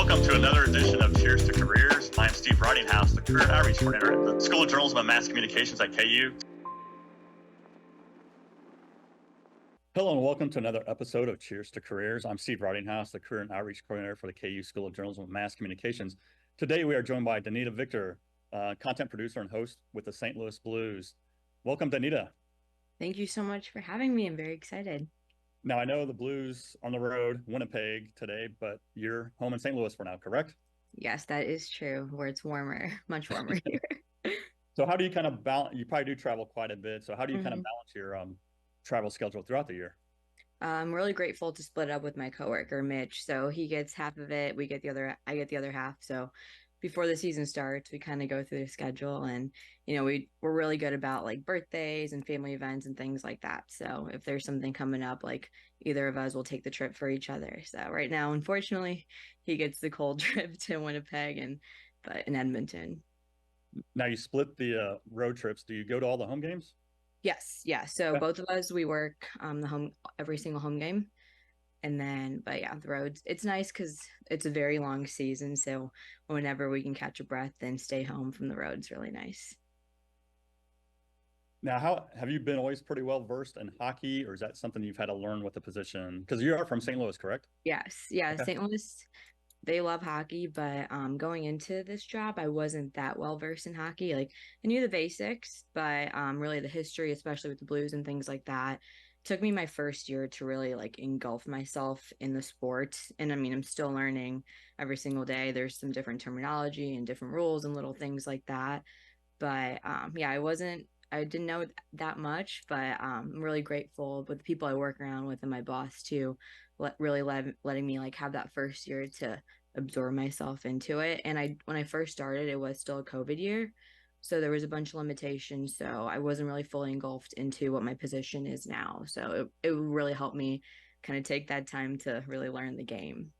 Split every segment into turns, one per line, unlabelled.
welcome to another edition of Cheers to Careers. I'm Steve Ridinghouse, the Career Outreach Coordinator at the School of Journalism and Mass Communications at KU.
Hello and welcome to another episode of Cheers to Careers. I'm Steve Ridinghouse, the Career and Outreach Coordinator for the KU School of Journalism and Mass Communications. Today we are joined by Denita Victor, content producer and host with the St. Louis Blues. Welcome, Denita.
Thank you so much for having me. I'm very excited.
Now, I know the Blues on the road, Winnipeg today, but you're home in St. Louis for now, correct?
Yes, that is true, where it's warmer, much warmer here.
So how do you kind of balance, you probably do travel quite a bit, so how do you kind of balance your travel schedule throughout the year?
I'm really grateful to split up with my coworker, Mitch. So he gets half of it, I get the other half. So before the season starts, we kind of go through the schedule, and we're really good about like birthdays and family events and things like that. So if there's something coming up, like either of us will take the trip for each other. So right now, unfortunately, he gets the cold trip to Winnipeg but in Edmonton.
Now you split the road trips. Do you go to all the home games?
Yes, yeah. So
Okay.
both of us, we work every single home game. And then, but yeah, the roads, it's nice because it's a very long season. So whenever we can catch a breath and stay home from the road's really nice.
Now, how have you been always pretty well versed in hockey, or is that something you've had to learn with the position? Because you are from St. Louis, correct?
Yes, yeah.
Okay.
St. Louis, they love hockey, but going into this job, I wasn't that well versed in hockey. Like I knew the basics, but really the history, especially with the Blues and things like that, took me my first year to really like engulf myself in the sport. And I mean, I'm still learning every single day. There's some different terminology and different rules and little things like that. But yeah, I didn't know that much, but I'm really grateful with the people I work around with and my boss too, letting me like have that first year to absorb myself into it. And when I first started, it was still a COVID year. So there was a bunch of limitations. So I wasn't really fully engulfed into what my position is now. So it really helped me kind of take that time to really learn the game.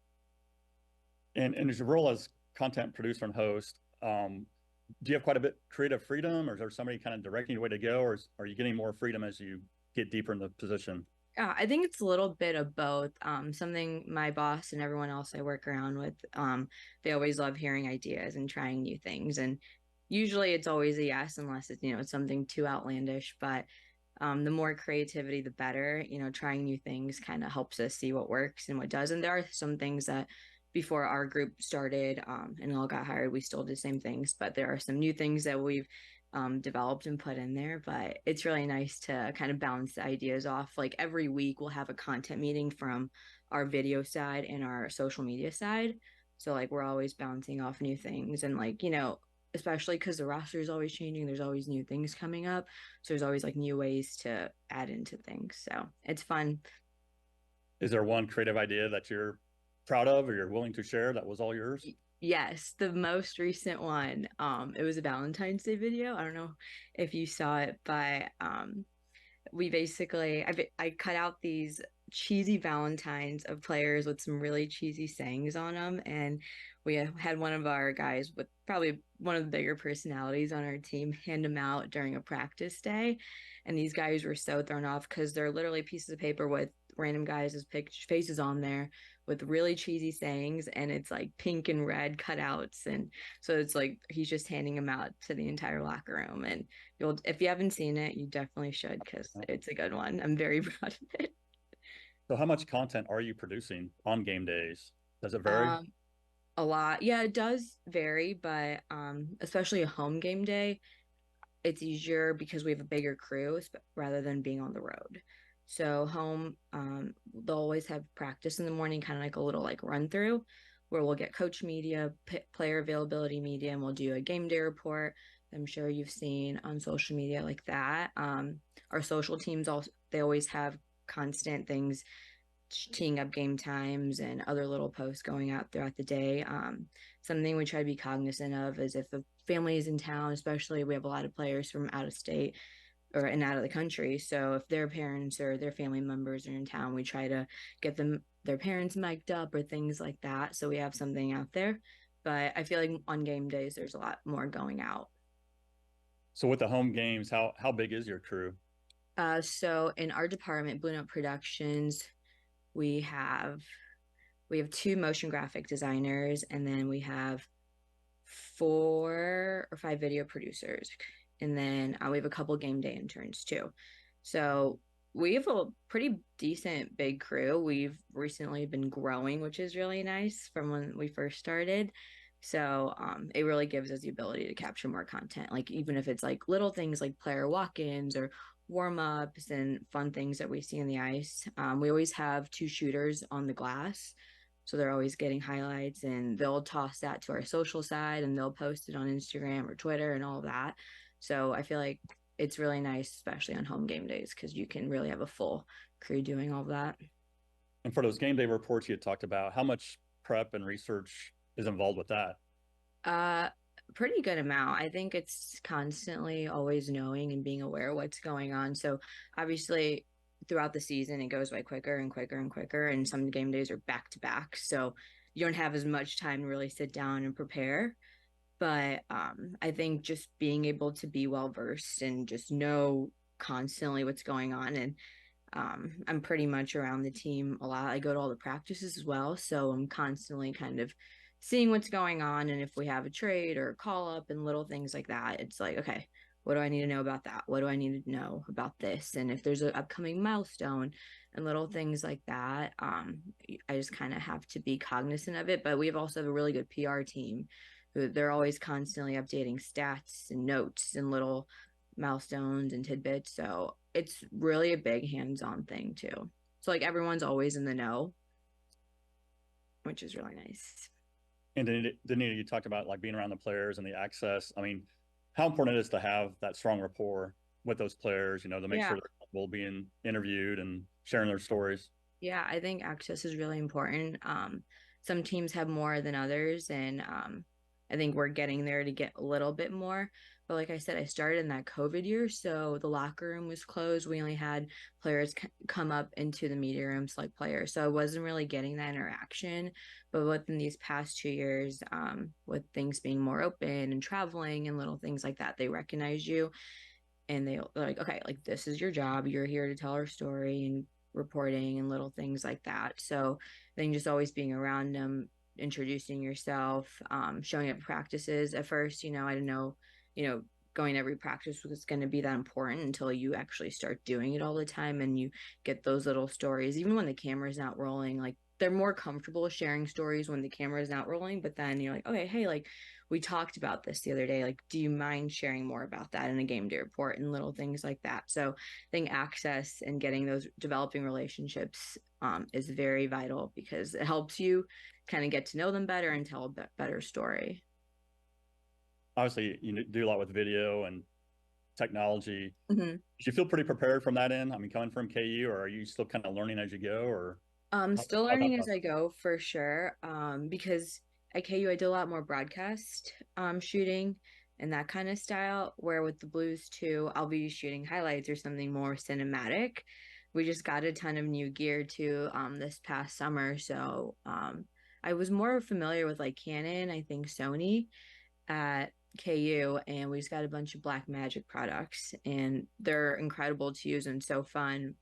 And as your role as content producer and host, do you have quite a bit creative freedom, or is there somebody kind of directing you the way to go, or are you getting more freedom as you get deeper in the position?
I think it's a little bit of both. Something my boss and everyone else I work around with, they always love hearing ideas and trying new things. And usually it's always a yes, unless it's something too outlandish. But the more creativity, the better. Trying new things kind of helps us see what works and what doesn't. There are some things that before our group started and all got hired, we still did the same things. But there are some new things that we've developed and put in there. But it's really nice to kind of bounce the ideas off. Like every week, we'll have a content meeting from our video side and our social media side. So like we're always bouncing off new things and like, especially because the roster is always changing. There's always new things coming up. So there's always like new ways to add into things. So it's fun.
Is there one creative idea that you're proud of or you're willing to share that was all yours?
Yes, the most recent one. It was a Valentine's Day video. I don't know if you saw it, but we basically I cut out these cheesy Valentines of players with some really cheesy sayings on them, and we had one of our guys with probably one of the bigger personalities on our team hand them out during a practice day, and these guys were so thrown off because they're literally pieces of paper with random guys' faces on there with really cheesy sayings, and it's like pink and red cutouts, and so it's like he's just handing them out to the entire locker room. And if you haven't seen it, you definitely should because it's a good one. I'm very proud of it.
So how much content are you producing on game days? Does it vary?
A lot. Yeah, it does vary, but especially a home game day, it's easier because we have a bigger crew rather than being on the road. So home, they'll always have practice in the morning, kind of like a little like run through where we'll get coach media, player availability media, and we'll do a game day report. I'm sure you've seen on social media like that. Our social teams also, they always have constant things teeing up game times and other little posts going out throughout the day. Something we try to be cognizant of is if a family is in town, especially we have a lot of players from out of state and out of the country. So if their parents or their family members are in town, we try to get their parents mic'd up or things like that. So we have something out there. But I feel like on game days, there's a lot more going out.
So with the home games, how big is your crew?
So in our department, Blue Note Productions, we have we have 2 motion graphic designers, and then we have 4 or 5 video producers, and then we have a couple game day interns too. So we have a pretty decent big crew. We've recently been growing, which is really nice from when we first started. So it really gives us the ability to capture more content, like even if it's like little things like player walk-ins or warm-ups and fun things that we see in the ice. We always have 2 shooters on the glass, so they're always getting highlights, and they'll toss that to our social side and they'll post it on Instagram or Twitter and all of that. So I feel like it's really nice, especially on home game days, because you can really have a full crew doing all of that.
And for those game day reports you had talked about, how much prep and research is involved with that?
Uh, Pretty good amount. I think it's constantly always knowing and being aware of what's going on. So obviously throughout the season it goes by quicker and quicker and quicker, and some game days are back to back. So you don't have as much time to really sit down and prepare. But I think just being able to be well versed and just know constantly what's going on, and I'm pretty much around the team a lot. I go to all the practices as well, so I'm constantly kind of seeing what's going on, and if we have a trade or a call up and little things like that, it's like, okay, what do I need to know about that? What do I need to know about this? And if there's an upcoming milestone and little things like that, I just kind of have to be cognizant of it. But we have also have a really good PR team who they're always constantly updating stats and notes and little milestones and tidbits. So it's really a big hands-on thing too. So like everyone's always in the know, which is really nice.
And Denita, you talked about like being around the players and the access. I mean, how important it is to have that strong rapport with those players, you know, to make
Yeah.
sure they're comfortable being interviewed and sharing their stories.
Yeah, I think access is really important. Some teams have more than others, and I think we're getting there to get a little bit more. But like I said, I started in that COVID year, so the locker room was closed. We only had players come up into the media room, select players, so I wasn't really getting that interaction. But within these past 2 years, with things being more open and traveling and little things like that, they recognize you, and they're like, okay, like this is your job, you're here to tell our story and reporting and little things like that. So I think just always being around them, introducing yourself, showing up practices. At first, I didn't know, going to every practice was going to be that important until you actually start doing it all the time, and you get those little stories even when the camera's not rolling. Like they're more comfortable sharing stories when the camera is not rolling, but then you're like, okay, hey, like we talked about this the other day, like do you mind sharing more about that in a game day report and little things like that. So I think access and getting those developing relationships is very vital, because it helps you kind of get to know them better and tell a better story.
Obviously, you do a lot with video and technology.
Mm-hmm.
Did you feel pretty prepared from that end? I mean, coming from KU, or are you still kind of learning as you go, or
Still
how's that
learning as
process?
I go for sure. Because at KU I did a lot more broadcast shooting and that kind of style. Where with the Blues too, I'll be shooting highlights or something more cinematic. We just got a ton of new gear too this past summer, so I was more familiar with like Canon, I think Sony at KU, and we just got a bunch of Black Magic products, and they're incredible to use and so fun.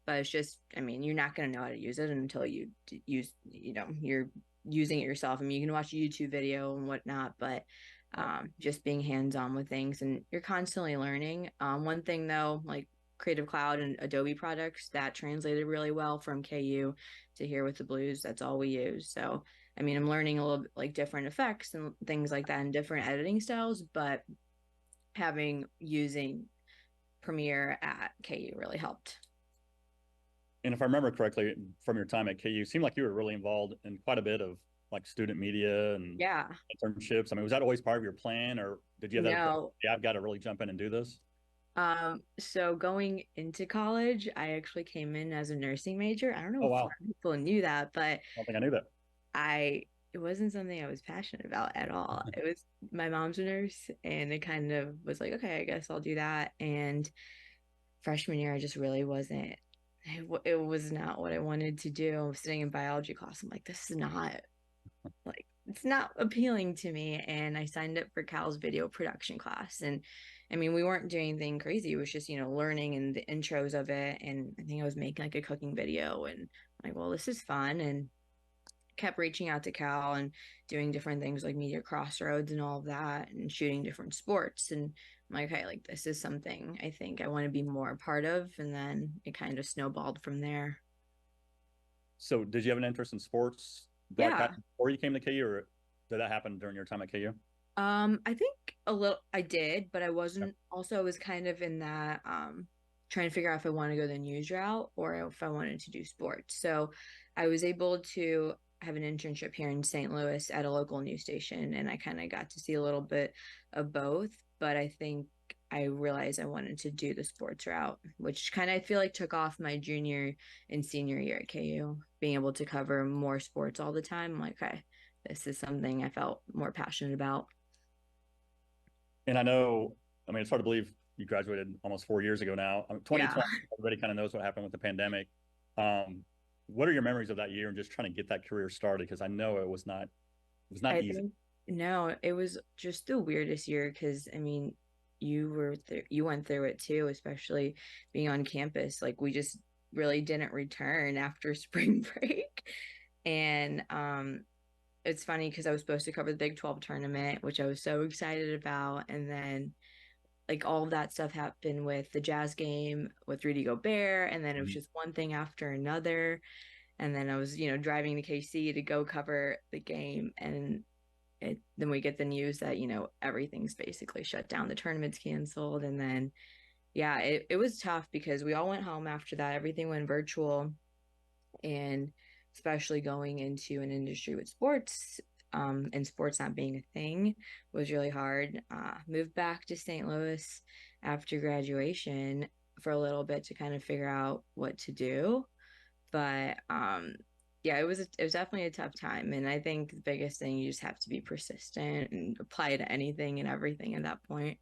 But it's just, I mean, you're not going to know how to use it until you use, you're using it yourself. I mean, you can watch a YouTube video and whatnot, but just being hands on with things, and you're constantly learning. One thing though, like Creative Cloud and Adobe products, that translated really well from KU to here with the Blues. That's all we use. So I mean, I'm learning a little bit like different effects and things like that and different editing styles, but having using Premiere at KU really helped.
And if I remember correctly from your time at KU, it seemed like you were really involved in quite a bit of like student media and
Yeah.
internships. I mean, was that always part of your plan, or did you have that?
No.
Yeah, I've got to really jump in and do this.
So going into college, I actually came in as a nursing major. I don't know
Oh
if a
wow,
lot of people knew that, but
I don't think I knew that.
I it wasn't something I was passionate about at all. It was my mom's a nurse, and it kind of was like, okay, I guess I'll do that. And freshman year, I just really wasn't. It was not what I wanted to do. I was sitting in biology class. I'm like, this is not like it's not appealing to me. And I signed up for Cal's video production class. And I mean, we weren't doing anything crazy. It was just, learning and the intros of it. And I think I was making like a cooking video, and I'm like, well, this is fun. And kept reaching out to Cal and doing different things like media crossroads and all of that and shooting different sports. And I'm like, okay, like this is something I think I want to be more a part of. And then it kind of snowballed from there.
So did you have an interest in sports like
Yeah.
that before you came to KU, or did that happen during your time at KU?
I think a little I did, but I
Okay.
wasn't also I was kind of in that trying to figure out if I want to go the news route or if I wanted to do sports. So I was able to have an internship here in St. Louis at a local news station and I kind of got to see a little bit of both, but I think I realized I wanted to do the sports route, which kind of I feel like took off my junior and senior year at KU, being able to cover more sports all the time. I'm like, okay, this is something I felt more passionate about.
And I know, I mean, it's hard to believe you graduated almost 4 years ago now. 2020,
Yeah.
everybody kind of knows what happened with the pandemic. What are your memories of that year and just trying to get that career started? Because I know it was not
I
easy.
think no, it was just the weirdest year because I mean, you went through it too, especially being on campus. Like we just really didn't return after spring break. And it's funny because I was supposed to cover the Big 12 tournament, which I was so excited about, and then like all of that stuff happened with the Jazz game with Rudy Gobert, and then it was
Mhm.
just one thing after another. And then I was, driving to KC to go cover the game, and then we get the news that everything's basically shut down, the tournament's canceled, and then yeah, it was tough because we all went home after that. Everything went virtual, and especially going into an industry with sports, and sports not being a thing was really hard. Moved back to St. Louis after graduation for a little bit to kind of figure out what to do, but yeah, it was definitely a tough time, and I think the biggest thing, you just have to be persistent and apply to anything and everything at that point.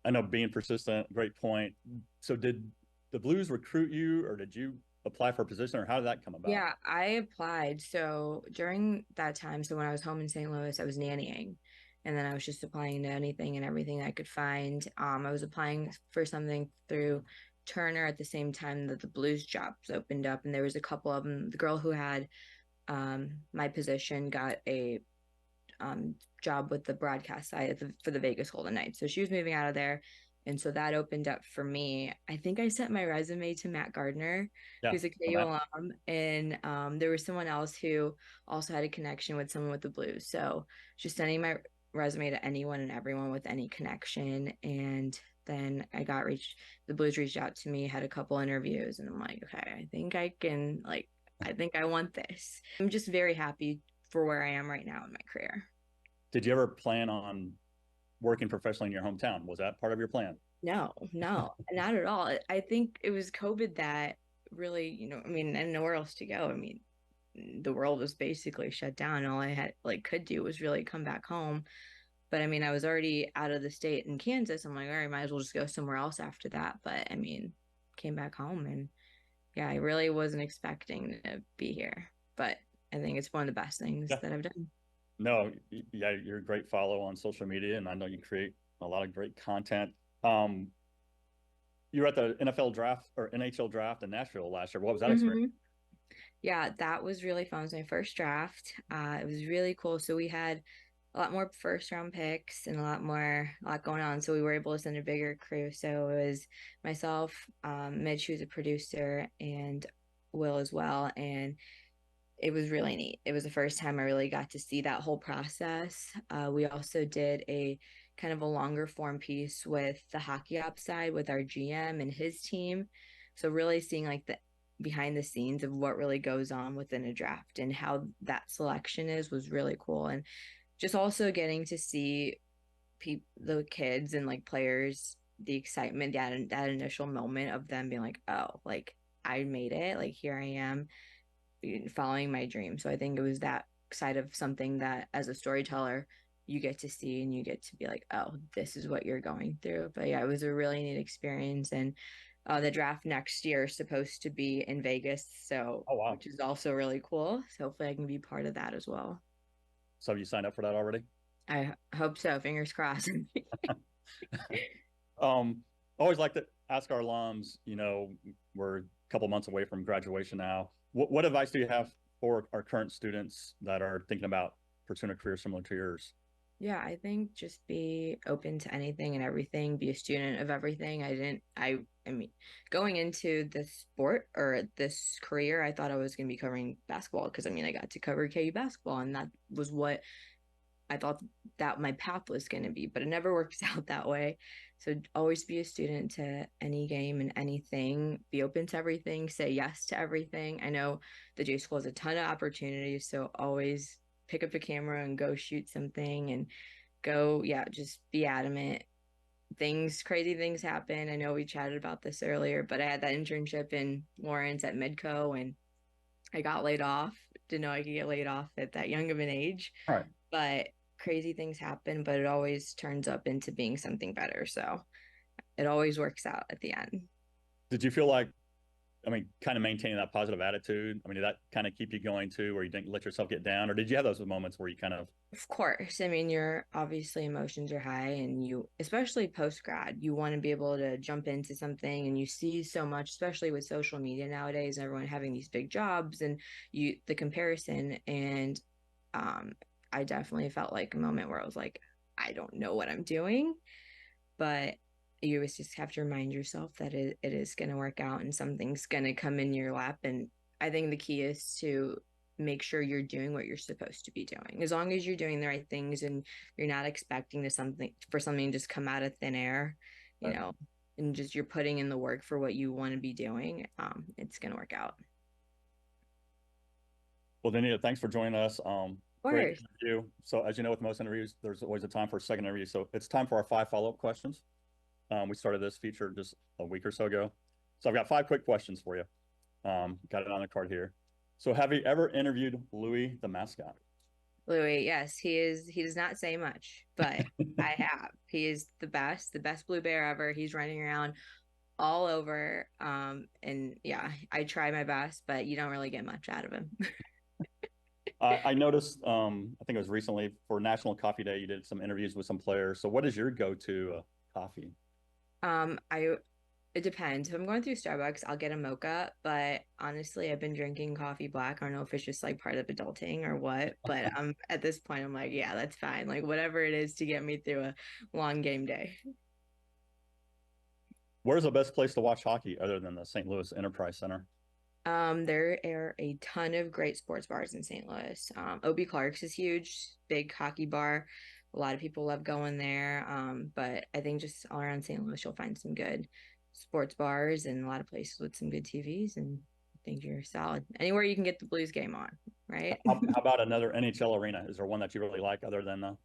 I know being persistent, great point. So did the Blues recruit you, or did you apply for a position, or how did that come about?
Yeah, I applied. So during that time, so when I was home in St. Louis, I was nannying, and then I was just applying to anything and everything I could find. I was applying for something through Turner at the same time that the Blues jobs opened up, and there was a couple of them. The girl who had my position got a job with the broadcast side for the Vegas Golden Knights. So she was moving out of there. And so that opened up for me. I think I sent my resume to Matt Gardner,
Yeah.
who's a KU alum. And there was someone else who also had a connection with someone with the Blues. So just sending my resume to anyone and everyone with any connection. And then the Blues reached out to me, had a couple interviews, and I'm like, okay, I think I want this. I'm just very happy for where I am right now in my career.
Did you ever plan on working professionally in your hometown? Was that part of your plan?
No, no, not at all. I think it was COVID that really, I mean, and nowhere else to go. I mean, the world was basically shut down. All I had could do was really come back home. But I mean, I was already out of the state in Kansas. I'm like, all right, might as well just go somewhere else after that. But I mean, came back home and yeah, I really wasn't expecting to be here. But I think it's one of the best things
Yeah.
that I've done.
No, yeah, you're a great follow on social media, and I know you create a lot of great content. Um, you were at the NFL draft or NHL draft in Nashville last year. What was that experience?
Hmm. Yeah, that was really fun. It was my first draft. It was really cool. So we had a lot more first round picks and a lot going on. So we were able to send a bigger crew. So it was myself, Mitch, who's a producer, and Will as well. And it was really neat. It was the first time I really got to see that whole process. We also did a kind of a longer form piece with the hockey ops side with our GM and his team. So really seeing like the behind the scenes of what really goes on within a draft and how that selection was really cool. And just also getting to see the kids and like players, the excitement, that initial moment of them being like, oh, like I made it, like here I am following my dream. So I think it was that side of something that as a storyteller you get to see and you get to be like, oh, this is what you're going through. But yeah, it was a really neat experience. And the draft next year is supposed to be in Vegas, so
Oh, wow.
which is also really cool. So hopefully I can be part of that as well.
So have you signed up for that already?
I hope so. Fingers crossed.
Always like to ask our alums, we're a couple months away from graduation now. What advice do you have for our current students that are thinking about pursuing a career similar to yours?
Yeah, I think just be open to anything and everything, be a student of everything. I mean, going into this sport or this career, I thought I was going to be covering basketball because I mean, I got to cover KU basketball and that was what I thought that my path was going to be, but it never works out that way. So always be a student to any game and anything, be open to everything, say yes to everything. I know the J School has a ton of opportunities, so always pick up a camera and go shoot something and go, yeah, just be adamant. Crazy things happen. I know we chatted about this earlier, but I had that internship in Lawrence at Midco and I got laid off. Didn't know I could get laid off at that young of an age.
All right.
But crazy things happen, but it always turns up into being something better. So it always works out at the end.
Did you feel like, I mean, kind of maintaining that positive attitude? I mean, did that kind of keep you going too, where you didn't let yourself get down? Or did you have those moments where you kind of...
Of course. I mean, your obviously emotions are high, and you, especially post grad, you want to be able to jump into something, and you see so much, especially with social media nowadays, everyone having these big jobs, and the comparison. And I definitely felt like a moment where I was like, I don't know what I'm doing, but you always just have to remind yourself that it is going to work out and something's going to come in your lap. And I think the key is to make sure you're doing what you're supposed to be doing. As long as you're doing the right things and you're not expecting something just come out of thin air, you know, and just you're putting in the work for what you want to be doing, it's going to work out.
Well, Denita, thanks for joining us. Great
Course.
interview. So as you know, with most interviews, there's always a time for a second interview. So it's time for our 5 follow-up questions. We started this feature just a week or so ago. So I've got 5 quick questions for you. Got it on the card here. So have you ever interviewed Louis the mascot?
Louis, yes, he is. He does not say much, but I have. He is the best blue bear ever. He's running around all over. And yeah, I try my best, but you don't really get much out of him.
I noticed, I think it was recently for National Coffee Day, you did some interviews with some players. So what is your go-to coffee?
It depends. If I'm going through Starbucks, I'll get a mocha, but honestly, I've been drinking coffee black. I don't know if it's just like part of adulting or what, but at this point, I'm like, yeah, that's fine. Like whatever it is to get me through a long game day.
Where's the best place to watch hockey other than the St. Louis Enterprise Center?
There are a ton of great sports bars in St. Louis. OB Clark's is huge, big hockey bar. A lot of people love going there. But I think just all around St. Louis, you'll find some good sports bars and a lot of places with some good TVs. And I think you're solid. Anywhere you can get the Blues game on, right?
How about another NHL arena? Is there one that you really like other than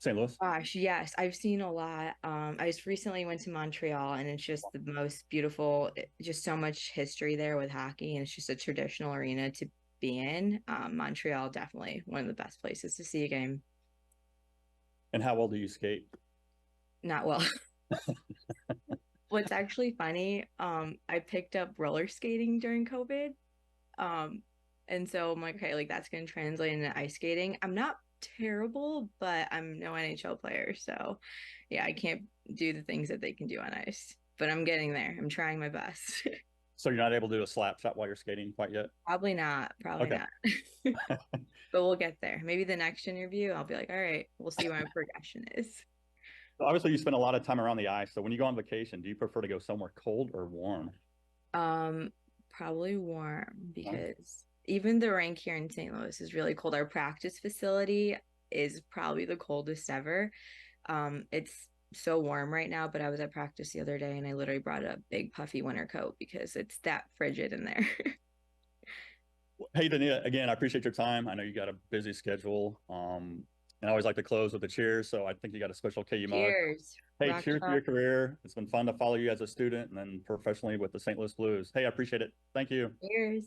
St. Louis?
Gosh, yes, I've seen a lot. I just recently went to Montreal, and it's just the most beautiful, just so much history there with hockey, and it's just a traditional arena to be in. Montreal, definitely one of the best places to see a game.
And how well do you skate?
Not well. What's actually funny, I picked up roller skating during COVID. And so I'm like, okay, like that's gonna translate into ice skating. I'm not terrible, but I'm no NHL player. So yeah, I can't do the things that they can do on ice. But I'm getting there. I'm trying my best.
So you're not able to do a slap shot while you're skating quite yet?
Probably not. Probably
Okay.
not. But we'll get there. Maybe the next interview, I'll be like, all right, we'll see what my progression is.
Obviously, you spend a lot of time around the ice. So when you go on vacation, do you prefer to go somewhere cold or warm?
Probably warm because even the rink here in St. Louis is really cold. Our practice facility is probably the coldest ever. It's so warm right now, but I was at practice the other day and I literally brought a big puffy winter coat because it's that frigid in there.
Hey, Denita, again, I appreciate your time. I know you got a busy schedule. And I always like to close with a cheers. So I think you got a special KU mug.
Cheers.
Hey,
Rock
cheers to
on.
your career. It's been fun to follow you as a student and then professionally with the St. Louis Blues. Hey, I appreciate it. Thank you.
Cheers.